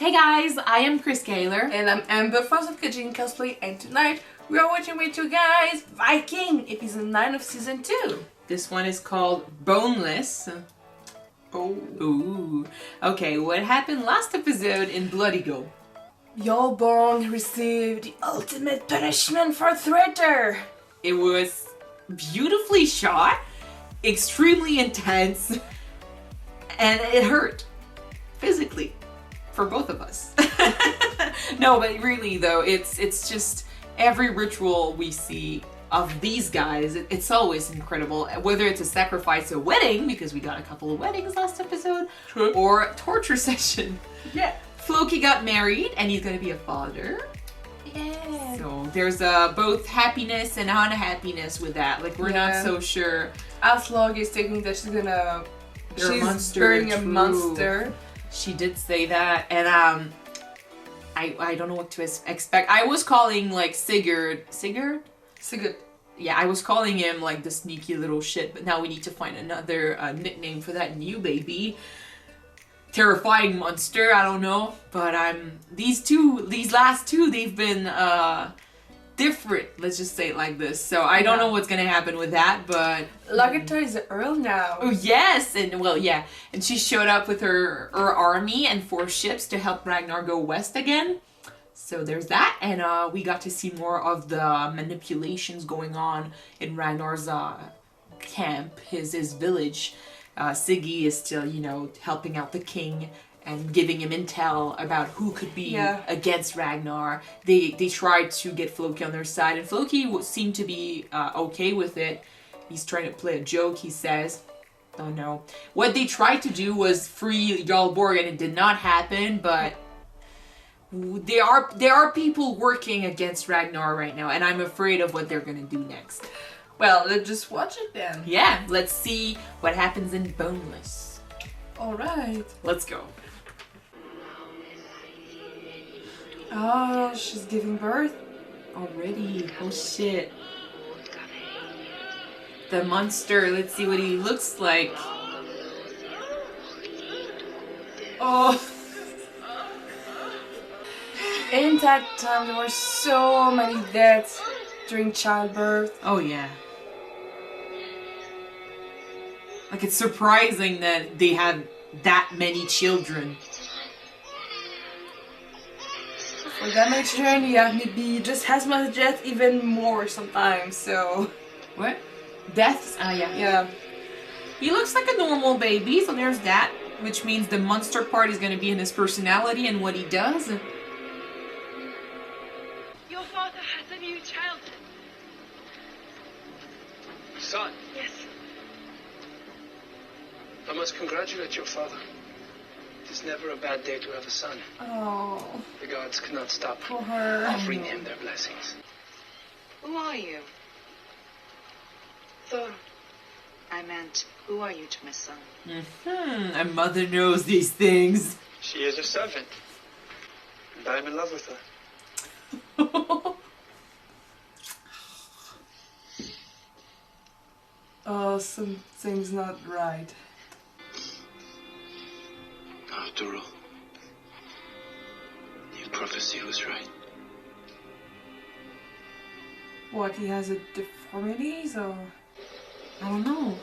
Hey guys, I am Chris Gaylor. And I'm Amber from Kajin Cosplay, and tonight we are watching with you guys Viking, episode 9 of season 2. This one is called Boneless. Oh. Ooh. Okay, what happened last episode in Bloody Go? Yolborn received the ultimate punishment for traitor. It was beautifully shot, extremely intense, and it hurt physically for both of us. No, but really though, it's just every ritual we see of these guys, it's always incredible. Whether it's a sacrifice, a wedding, because we got a couple of weddings last episode, or a torture session. Yeah. Floki got married and he's gonna be a father. Yeah. So there's both happiness and unhappiness with that. Like we're not so sure. Aslog is thinking that she's burying a monster. She did say that, and I don't know what to expect. I was calling like Sigurd. Yeah, I was calling him like the sneaky little shit, but now we need to find another nickname for that new baby. Terrifying monster, I don't know, but these last two, they've been different, let's just say it like this. So I don't know what's gonna happen with that, but Lagertha is the Earl now. Oh yes, and well yeah, and she showed up with her army and 4 ships to help Ragnar go west again. So there's that, and we got to see more of the manipulations going on in Ragnar's camp, his village. Siggy is still, you know, helping out the king and giving him intel about who could be against Ragnar. They tried to get Floki on their side, and Floki seemed to be okay with it. He's trying to play a joke, he says. Don't know. What they tried to do was free Jarl Borg, and it did not happen, but there are people working against Ragnar right now, and I'm afraid of what they're gonna do next. Well, let's just watch it then. Yeah, let's see what happens in Boneless. Alright. Let's go. Oh, she's giving birth. Already. Oh shit. The monster, let's see what he looks like. Oh. In that time, there were so many deaths during childbirth. Oh yeah. Like it's surprising that they have that many children. For that many children, you have maybe just as much death, even more sometimes, so... What? Deaths? Ah, yeah. Yeah. He looks like a normal baby, so there's that. Which means the monster part is going to be in his personality and what he does. Your father has a new child. Son. Yes. I must congratulate your father. It is never a bad day to have a son. Oh. The gods cannot stop For her. offering him their blessings. Who are you? Thor. I meant, who are you to my son? A mother knows these things. She is a servant. And I am in love with her. Oh, something's not right. After all, your prophecy was right. What, he has a deformities or? I don't know.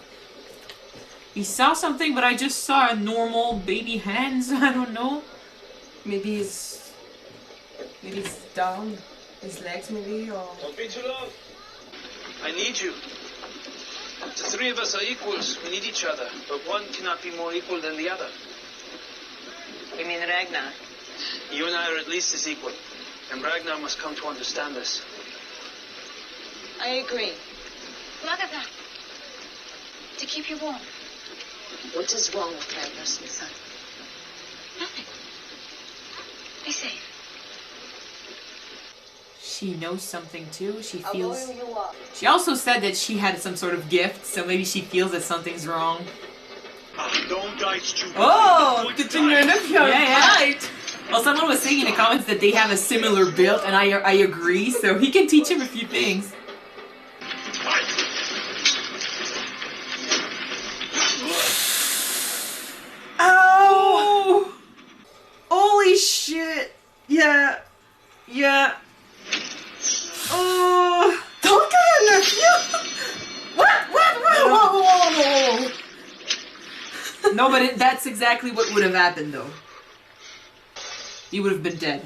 He saw something, but I just saw normal baby hands. I don't know. Maybe he's down. His legs maybe, or... Don't be too long. I need you. The 3 of us are equals. We need each other. But one cannot be more equal than the other. You mean Ragnar? You and I are at least as equal. And Ragnar must come to understand this. I agree. Look at that. To keep you warm. What is wrong with Ragnar's son? Nothing. Be safe. She knows something too. She I'll feels... boil you up. She also said that she had some sort of gift, so maybe she feels that something's wrong. Don't die, stupid. Oh! Good to know if you're right! Well, someone was saying in the comments that they have a similar build, and I agree, so he can teach him a few things. Ow! Holy shit! No, but that's exactly what would have happened, though. He would have been dead.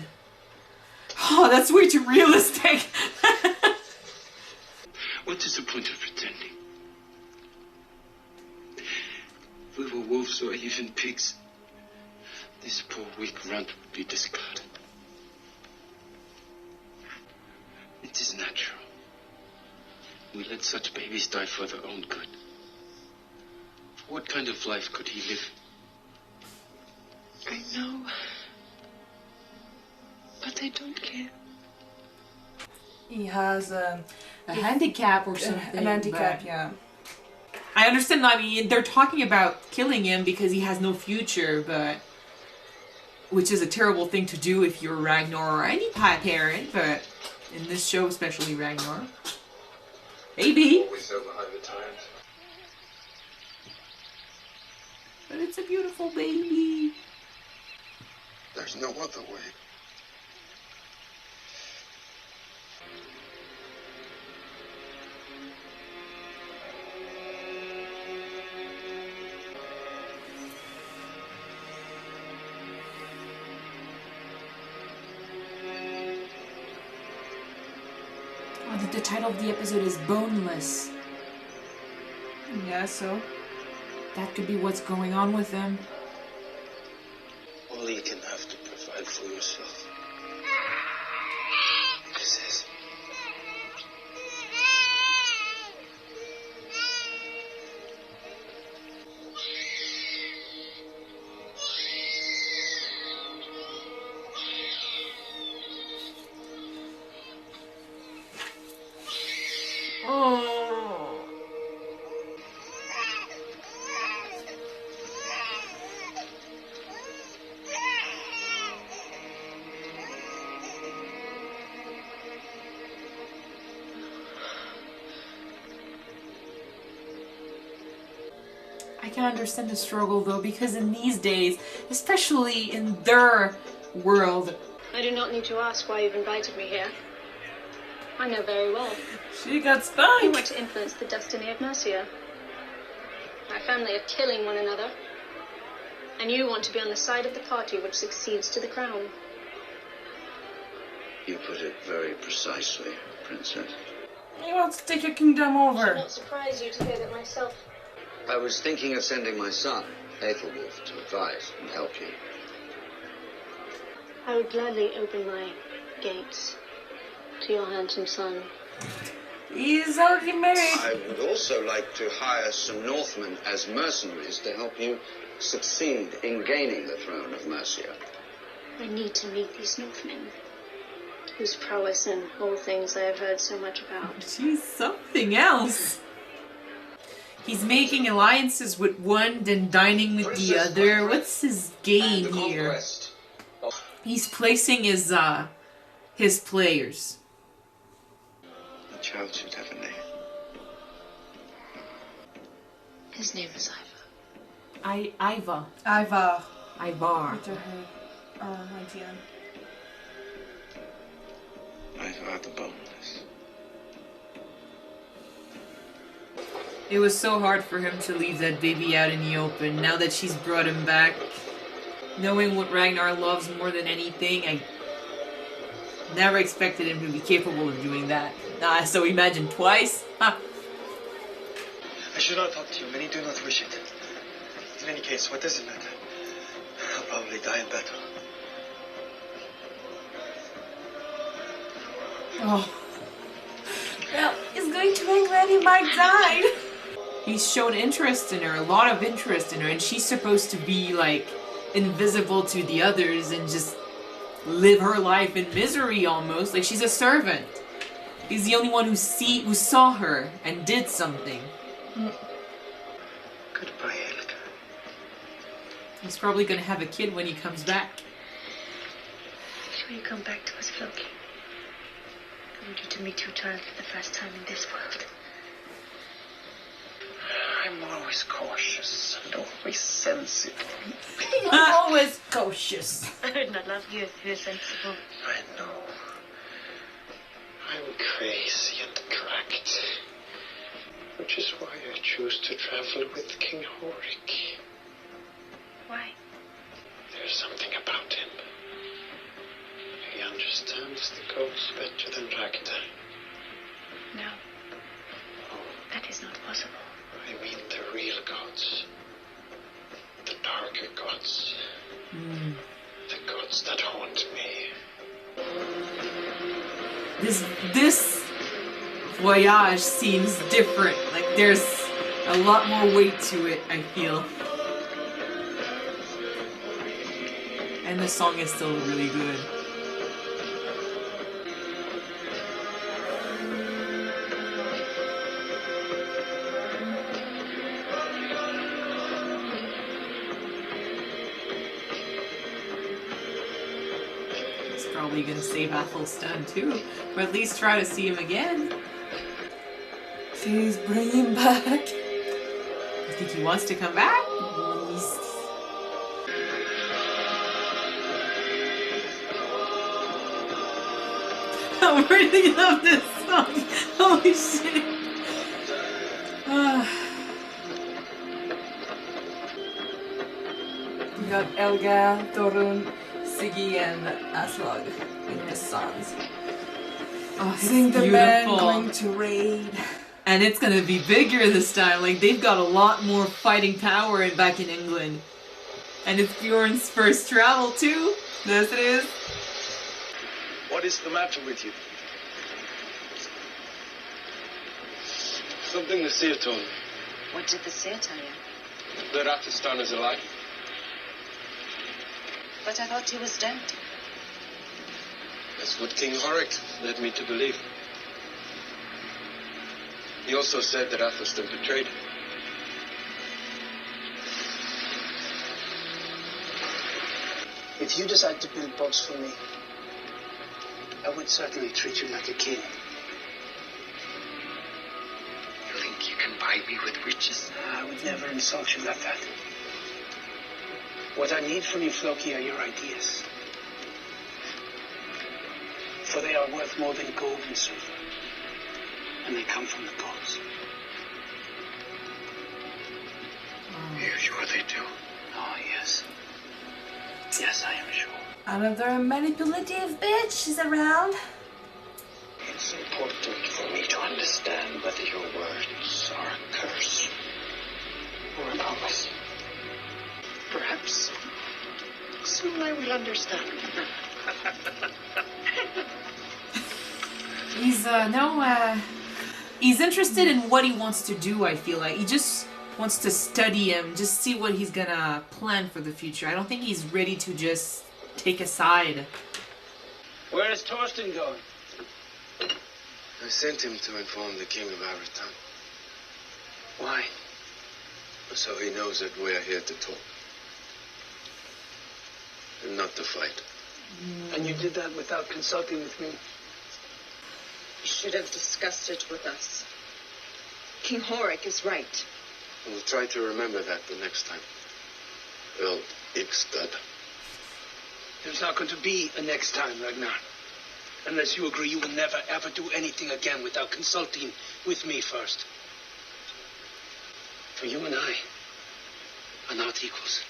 Oh, that's way too realistic. What is the point of pretending? If we were wolves or even pigs, this poor weak runt would be discarded. It is natural. We let such babies die for their own good. What kind of life could he live? I know. But I don't care. He has A handicap or something. an handicap, but- yeah. I understand, I mean, they're talking about killing him because he has no future, but... Which is a terrible thing to do if you're Ragnar or any parent, but... In this show, especially Ragnar. Maybe. Always so behind the times. But it's a beautiful baby. There's no other way. Oh, the title of the episode is Boneless. Yeah, so. That could be what's going on with them. All you can have to provide for yourself. Kisses. I can understand the struggle though, because in these days, especially in their world, I do not need to ask why you've invited me here. I know very well. She got You spanked. want to influence the destiny of Mercia. My family are killing one another. And you want to be on the side of the party which succeeds to the crown. You put it very precisely, Princess. He wants to take your kingdom It should over. not surprise you to hear that myself. I was thinking of sending my son, Aethelwulf, to advise and help you. I would gladly open my gates to your handsome son. He's already married. I would also like to hire some Northmen as mercenaries to help you succeed in gaining the throne of Mercia. I need to meet these Northmen, whose prowess in all things I have heard so much about. she's something else. He's making alliances with one, then dining with the other. What's his game here? He's placing his players. The child should have a name. His name is Ivar. Ivar. Ivar. Ivar. Bitte hantieren. Ivar the Boneless. It was so hard for him to leave that baby out in the open. Now that she's brought him back, knowing what Ragnar loves more than anything, I never expected him to be capable of doing that. So imagine twice? Huh. I should not talk to you. Many do not wish it. In any case, what does it matter? I'll probably die in battle. Oh. Well, it's going to make that he might die. He's shown interest in her, a lot of interest in her, and she's supposed to be like invisible to the others and just live her life in misery almost. Like she's a servant. He's the only one who saw her and did something. Goodbye, Helga. He's probably gonna have a kid when he comes back. Will you come back to us, Floki? I want you to meet your child for the first time in this world. I'm always cautious and always sensitive. Always cautious. I would not love you if you were sensible. I know. I'm crazy and cracked. Which is why I choose to travel with King Horik. gods better than Ragnar? No. That is not possible. I mean the real gods. The darker gods. The gods that haunt me. This voyage seems different. Like there's a lot more weight to it, I feel. And the song is still really good. He's probably gonna save Athelstan too, or at least try to see him again. Please bring him back. You think he wants to come back? I really love this song. Holy shit. We got Elga, Torun, Siggy, and Aslog in the sons. Oh, I think the beautiful. band going to raid. And it's gonna be bigger this time. Like they've got a lot more fighting power back in England. And it's Bjorn's first travel too. Yes, it is. What is the matter with you? Something the seer told me. What did the seer tell you? That Athelstan is alive. But I thought he was dead. That's what King Horik led me to believe. He also said that Athelstan betrayed him. If you decide to build boats for me, I would certainly treat you like a king. You think you can buy me with riches? I would never insult you like that. What I need from you, Floki, are your ideas. For they are worth more than gold and silver. And they come from the gods. You're sure they do? Oh, yes. Yes, I am sure. Another manipulative bitch is around. It's important for me to understand whether your words are a curse or a promise. Perhaps soon I will understand. He's interested in what he wants to do, I feel like. He just wants to study him, just see what he's gonna plan for the future. I don't think he's ready to just take a side. Where is Torsten going? I sent him to inform the king of our return. Why? So he knows that we are here to talk. And not to fight. And you did that without consulting with me? You should have discussed it with us. King Horik is right. We'll try to remember that the next time. Well, Ecbert. There's not going to be a next time, Ragnar. Unless you agree you will never, ever do anything again without consulting with me first. For you and I are not equals.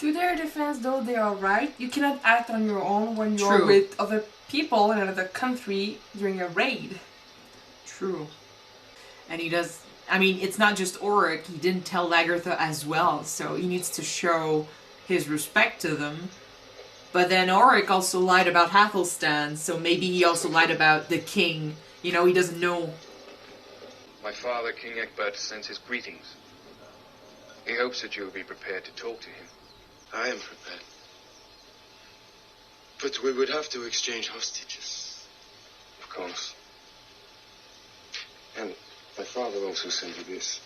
To their defense, though, they are right. You cannot act on your own when you're True. with other people in another country during a raid. True. And he does... I mean, it's not just Auric. He didn't tell Lagertha as well, so he needs to show his respect to them. But then Auric also lied about Athelstan, so maybe he also lied about the king. You know, he doesn't know. My father, King Ecbert, sends his greetings. He hopes that you will be prepared to talk to him. I am prepared. But we would have to exchange hostages. Of course. And my father also sent you this.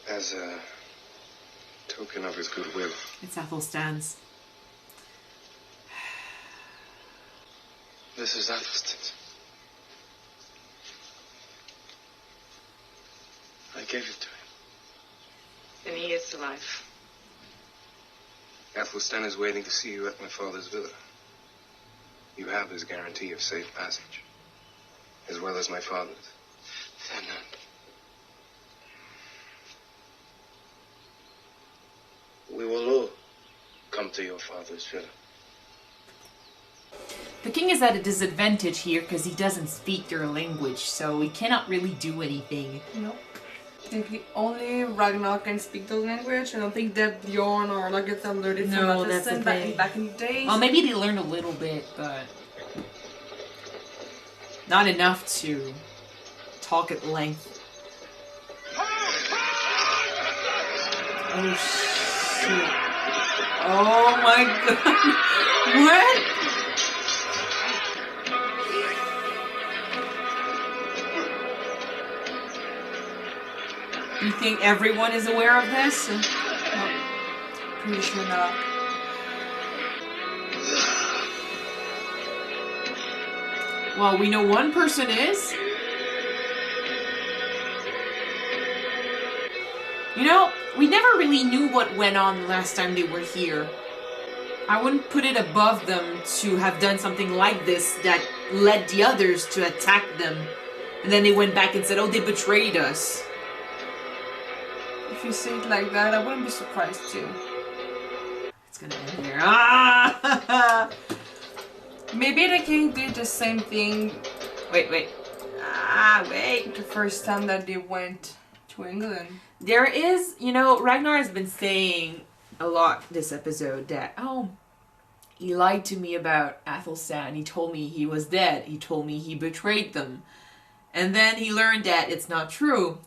As a token of his goodwill. It's Athelstan's. This is Athelstan's. I gave it to him. And he is alive. Athelstan is waiting to see you at my father's villa. You have his guarantee of safe passage, as well as my father's. Fernand. We will all come to your father's villa. The king is at a disadvantage here because he doesn't speak their language, so he cannot really do anything. No. I think only Ragnar can speak the language. I don't think that Bjorn or Lagertha learned it from No, that's the Athelstan thing. back in the days. Well, maybe they learned a little bit, but not enough to talk at length. Oh shit. Oh my god. What? You think everyone is aware of this? No. Pretty sure not. Well, we know one person is. You know, we never really knew what went on last time they were here. I wouldn't put it above them to have done something like this that led the others to attack them. And then they went back and said, oh, they betrayed us. If you say it like that, I wouldn't be surprised too. It's gonna end here. Ah! Maybe the king did the same thing. Wait. Wait. The first time that they went to England. There is, you know, Ragnar has been saying a lot this episode that, oh, he lied to me about Athelstan. He told me he was dead. He told me he betrayed them. And then he learned that it's not true.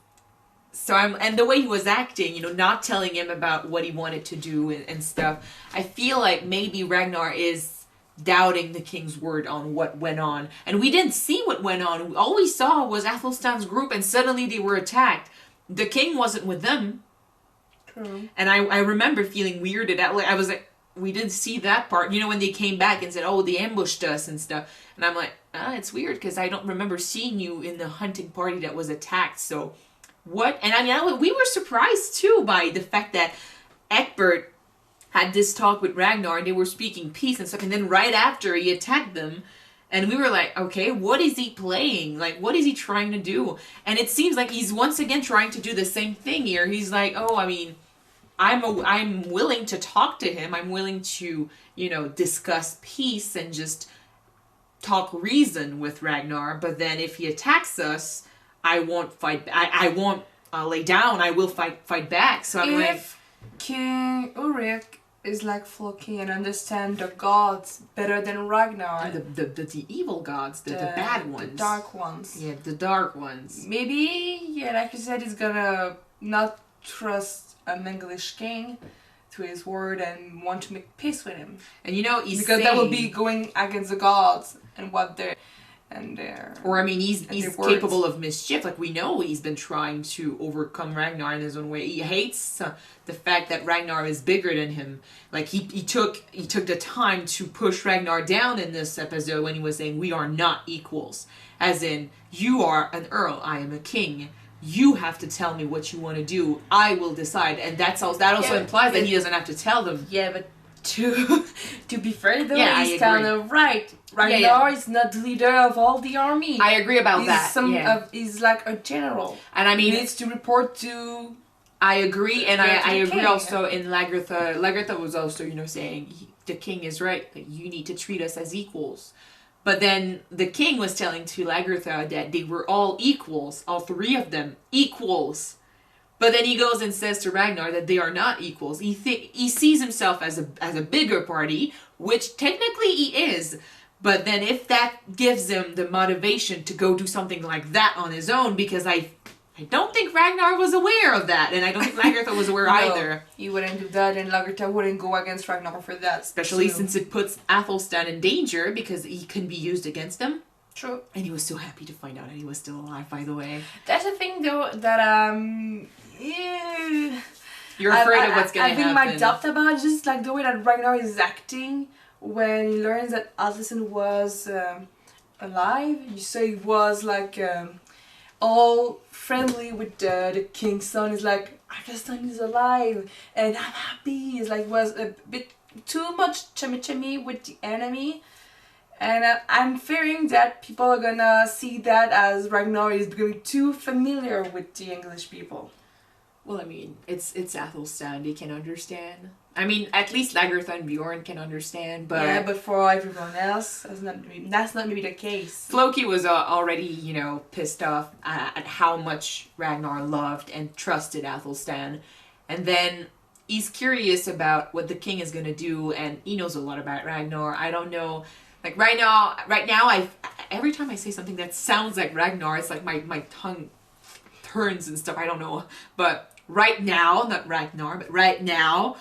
So and the way he was acting, you know, not telling him about what he wanted to do and stuff, I feel like maybe Ragnar is doubting the king's word on what went on. And we didn't see what went on. All we saw was Athelstan's group and suddenly they were attacked. The king wasn't with them. True. And I remember feeling weirded out. Like, I was like, we didn't see that part. You know, when they came back and said, oh, they ambushed us and stuff. And I'm like, it's weird because I don't remember seeing you in the hunting party that was attacked. So what? And I mean, we were surprised too by the fact that Ecbert had this talk with Ragnar and they were speaking peace and stuff. And then right after he attacked them, and we were like, okay, what is he playing? Like, what is he trying to do? And it seems like he's once again trying to do the same thing here. He's like, oh, I mean, I'm willing to talk to him. I'm willing to, you know, discuss peace and just talk reason with Ragnar. But then if he attacks us, I won't fight. I won't lay down. I will fight back. So I'm like, King Ulrich is like Floki and understand the gods better than Ragnar. the evil gods, the bad ones, the dark ones. Yeah, the dark ones. Maybe, yeah, like you said, he's gonna not trust an English king to his word and want to make peace with him. And you know, he's because saying, that will be going against the gods and what they're or I mean, he's capable of mischief. Like, we know he's been trying to overcome Ragnar in his own way. He hates the fact that Ragnar is bigger than him. Like, he took the time to push Ragnar down in this episode when he was saying, we are not equals. As in, you are an earl, I am a king. You have to tell me what you want to do. I will decide. And that also implies that he doesn't have to tell them. Yeah, but to be fair though, yeah, he's kind of right. Ragnar is not the leader of all the army. I agree about that. He's like a general. And I mean, he needs to report to... I agree, and I agree also in Lagertha. Lagertha was also, you know, saying the king is right. That you need to treat us as equals. But then the king was telling to Lagertha that they were all equals, all three of them equals. But then he goes and says to Ragnar that they are not equals. He sees himself as a bigger party, which technically he is. But then if that gives him the motivation to go do something like that on his own, because I don't think Ragnar was aware of that, and I don't think Lagertha was aware either. He wouldn't do that, and Lagertha wouldn't go against Ragnar for that. Especially since it puts Athelstan in danger, because he can be used against him. True. And he was so happy to find out that he was still alive, by the way. That's the thing, though, that, you're afraid of what's going to happen. I think my doubt about it, just like the way that Ragnar is acting when he learns that Athelstan was alive. You say he was like all friendly with the king's son. He's like, Athelstan is alive and I'm happy. He's like, was a bit too much chummy with the enemy. And I'm fearing that people are gonna see that as Ragnar is becoming too familiar with the English people. Well, I mean, it's Athelstan. They can understand. I mean, at least Lagertha and Bjorn can understand, but... Yeah, but for everyone else, that's not maybe the case. Floki was already, you know, pissed off at how much Ragnar loved and trusted Athelstan. And then he's curious about what the king is going to do, and he knows a lot about Ragnar. I don't know. Like, right now, every time I say something that sounds like Ragnar, it's like my tongue turns and stuff. I don't know. But right now, not Ragnar, but right now...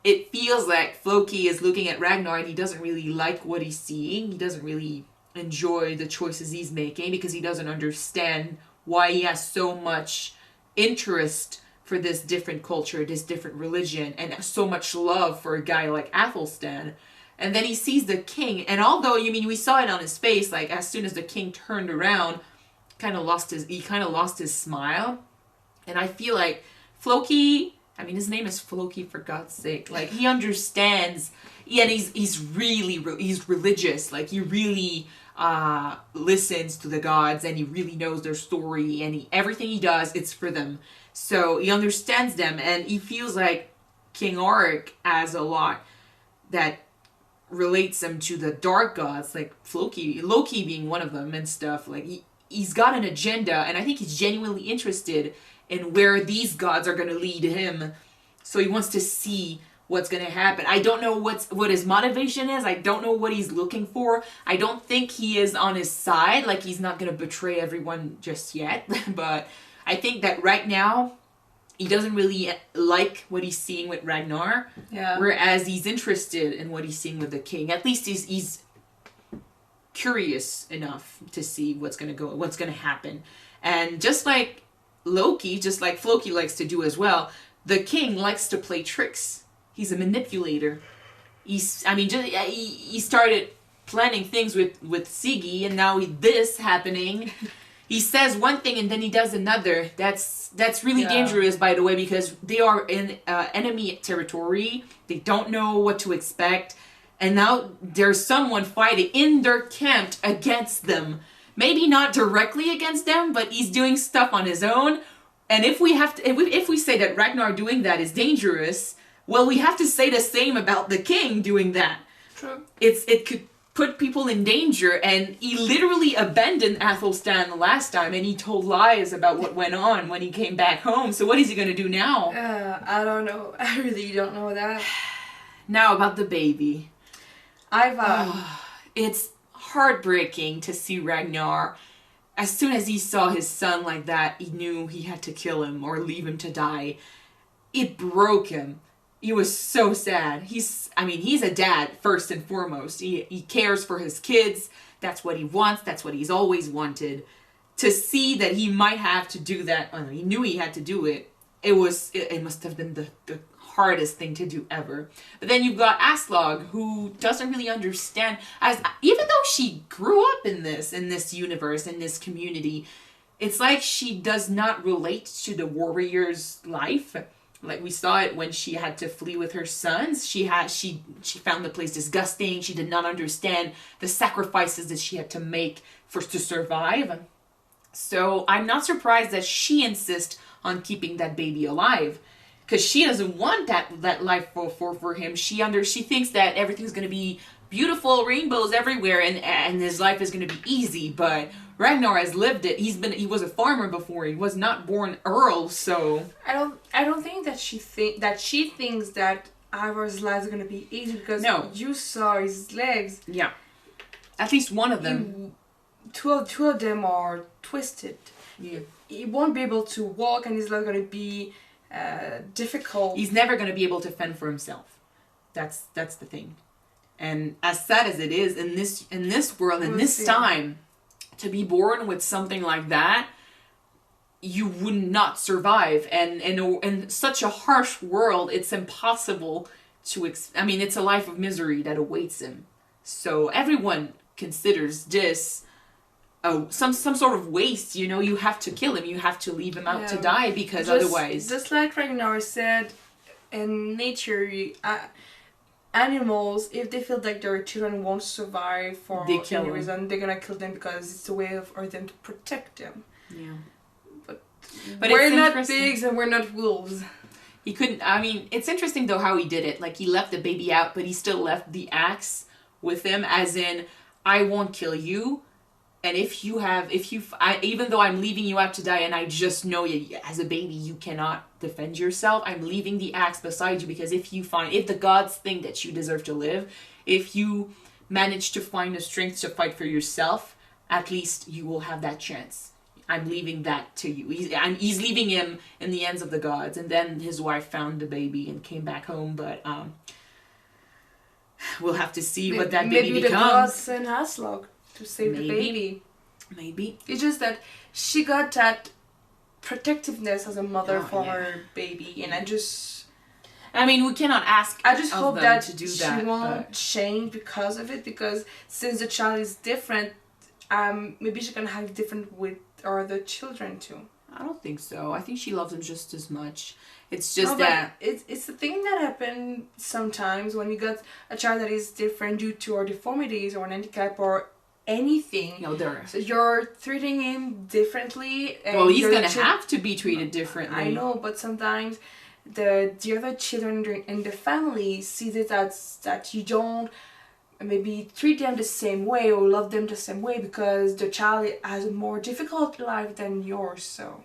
It feels like Floki is looking at Ragnar and he doesn't really like what he's seeing. He doesn't really enjoy the choices he's making because he doesn't understand why he has so much interest for this different culture, this different religion, and so much love for a guy like Athelstan. And then he sees the king, and although, you mean, we saw it on his face, like as soon as the king turned around, he kind of lost his smile. And I feel like Floki... I mean, his name is Floki, for God's sake. Like, he understands, and he's religious. Like, he really listens to the gods, and he really knows their story, and everything he does, it's for them. So he understands them, and he feels like King Auric has a lot that relates him to the dark gods, like Loki being one of them and stuff. Like, he's got an agenda, and I think he's genuinely interested and where these gods are going to lead him. So he wants to see what's going to happen. I don't know what his motivation is. I don't know what he's looking for. I don't think he is on his side. Like, he's not going to betray everyone just yet. But I think that right now, he doesn't really like what he's seeing with Ragnar. Yeah. Whereas he's interested in what he's seeing with the king. At least he's curious enough to see what's going to happen. And just like Loki, just like Floki likes to do as well, the king likes to play tricks. He's a manipulator. He started planning things with Siggy, and now this happening. He says one thing and then he does another. That's really dangerous, by the way, because they are in enemy territory. They don't know what to expect, and now there's someone fighting in their camp against them. Maybe not directly against them, but he's doing stuff on his own. And if we say that Ragnar doing that is dangerous, well, we have to say the same about the king doing that. True. It could put people in danger, and he literally abandoned Athelstan the last time, and he told lies about what went on when he came back home. So what is he going to do now? I don't know. I really don't know that. Now about the baby. Ivar. It's heartbreaking to see Ragnar. As soon as he saw his son like that, he knew he had to kill him or leave him to die. It broke him. He was so sad. He's a dad first and foremost. He cares for his kids. That's what he wants. That's what he's always wanted. To see that he might have to do that, he knew he had to do it. It must have been the hardest thing to do ever. But then you've got Aslog, who doesn't really understand, even though she grew up in this universe, in this community, it's like she does not relate to the warrior's life. Like, we saw it when she had to flee with her sons. She found the place disgusting. She did not understand the sacrifices that she had to make to survive. So I'm not surprised that she insists on keeping that baby alive. Because she doesn't want that life for him. She thinks that everything's going to be beautiful, rainbows everywhere, and his life is going to be easy. But Ragnar has lived it. He was a farmer before. He was not born Earl, so I don't think that she thinks that Ivar's life is going to be easy, because you saw his legs. Yeah. At least one of them. Two of them are twisted. Yeah. He won't be able to walk, and he's not going to be difficult. He's never going to be able to fend for himself. That's the thing. And as sad as it is in this world, in this time, to be born with something like that, you would not survive. And in such a harsh world, it's impossible to it's a life of misery that awaits him. So everyone considers this some sort of waste. You have to kill him. You have to leave him out to die, because otherwise... Just like Ragnar said, in nature, animals, if they feel like their children won't survive for any reason, they're gonna kill them, because it's a way for them to protect them. Yeah. But we're not pigs and we're not wolves. He couldn't, I mean, it's interesting though how he did it. Like, he left the baby out, but he still left the axe with him, as in, I won't kill you. And even though I'm leaving you out to die and I just know you, as a baby, you cannot defend yourself, I'm leaving the axe beside you, because if the gods think that you deserve to live, if you manage to find the strength to fight for yourself, at least you will have that chance. I'm leaving that to you. He's leaving him in the hands of the gods. And then his wife found the baby and came back home, but we'll have to see what that baby becomes. Maybe the gods sent Haslog to save the baby. Maybe. It's just that she got that protectiveness as a mother for her baby, and I mean, we cannot ask. I just hope that to do she that, won't change because of it, because since the child is different, maybe she can have different with other children too. I don't think so. I think she loves him just as much. It's just that it's the thing that happens sometimes when you got a child that is different due to our deformities or an handicap or anything. So you're treating him differently. And well, he's gonna have to be treated differently. I know, but sometimes the other children in the family see that you don't maybe treat them the same way or love them the same way because the child has a more difficult life than yours. So.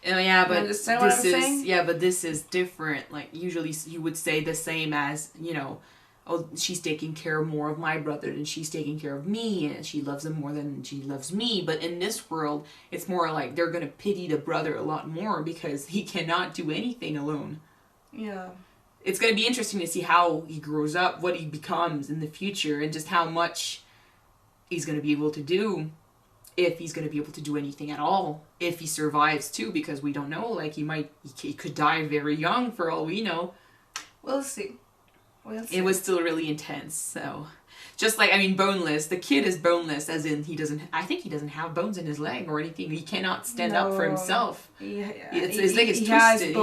Oh yeah, but understand what I'm saying? but this is different. Like, usually you would say the same as, you know, oh, she's taking care more of my brother than she's taking care of me, and she loves him more than she loves me. But in this world, it's more like they're gonna pity the brother a lot more because he cannot do anything alone. Yeah. It's gonna be interesting to see how he grows up, what he becomes in the future, and just how much he's gonna be able to do. If he's going to be able to do anything at all. If he survives too, because we don't know. Like, he could die very young for all we know. We'll see. It was still really intense, so. Just like, I mean, boneless. The kid is boneless, as in I think he doesn't have bones in his leg or anything. He cannot stand up for himself. Yeah. His leg is twisted.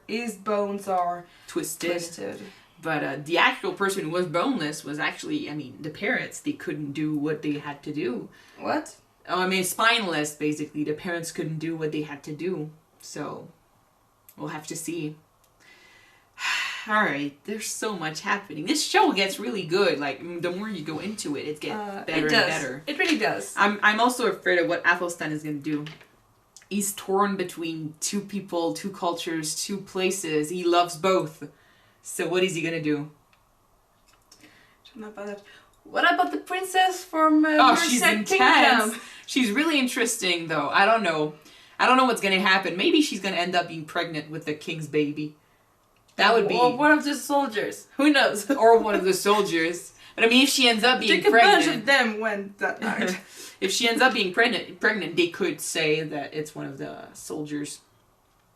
His bones are twisted. But the actual person who was boneless was actually, I mean, the parents, they couldn't do what they had to do. What? Oh, I mean, spineless, basically. The parents couldn't do what they had to do. So, we'll have to see. Alright, there's so much happening. This show gets really good. Like, the more you go into it, it gets better and better. It really does. I'm also afraid of what Athelstan is going to do. He's torn between two people, two cultures, two places. He loves both. So what is he going to do? What about the princess from she's intense. She's really interesting, though. I don't know what's going to happen. Maybe she's going to end up being pregnant with the king's baby. That would be... Or one of the soldiers. Who knows? Or one of the soldiers. But I mean, if she ends up being pregnant... a bunch of them went that night. If she ends up being pregnant, they could say that it's one of the soldiers.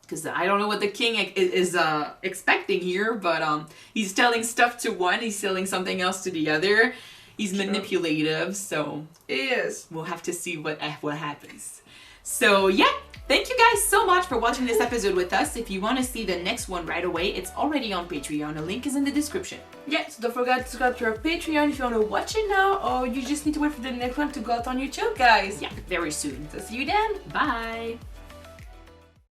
Because I don't know what the king is expecting here, but he's telling stuff to one, he's telling something else to the other. He's manipulative, so he is. We'll have to see what happens. So yeah, thank you guys so much for watching this episode with us. If you want to see the next one right away, it's already on Patreon. The link is in the description. Yeah, so don't forget to subscribe to our Patreon if you want to watch it now, or you just need to wait for the next one to go out on YouTube, guys. Yeah, very soon. So see you then. Bye.